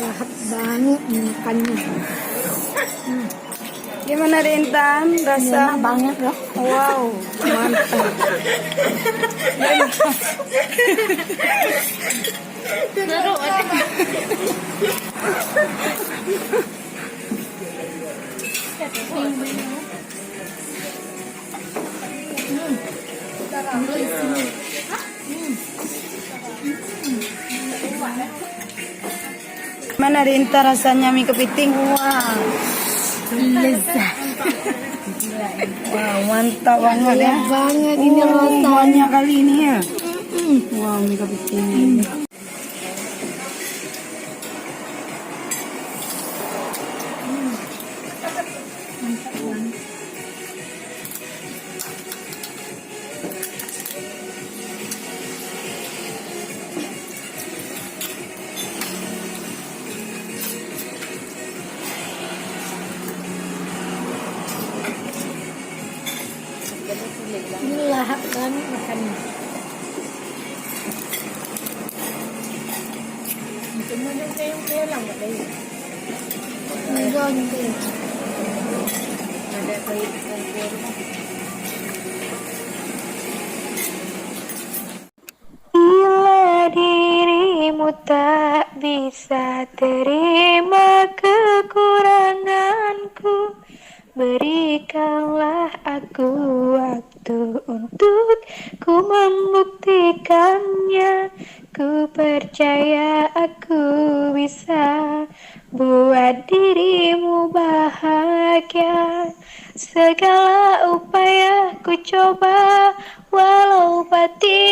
Lahap banget makannya. Gimana Rintan? Rasa Enak banget loh. wow, mantap. Mana Rinta rasanya mie kepiting? Wah, Lezat. wah mantap banget ya. Banget ini Oh, rasanya. banyak kali ini ya. Wah, mie kepiting. Ini lahap banget makannya. Cuma yung kaya lang matay. Meron din. Ada kayo kompor. Bila dirimu tak bisa terima kekuranganku, berikanlah aku waktu untuk ku membuktikannya. Ku percaya aku bisa buat dirimu bahagia. Segala upaya ku coba, walau batin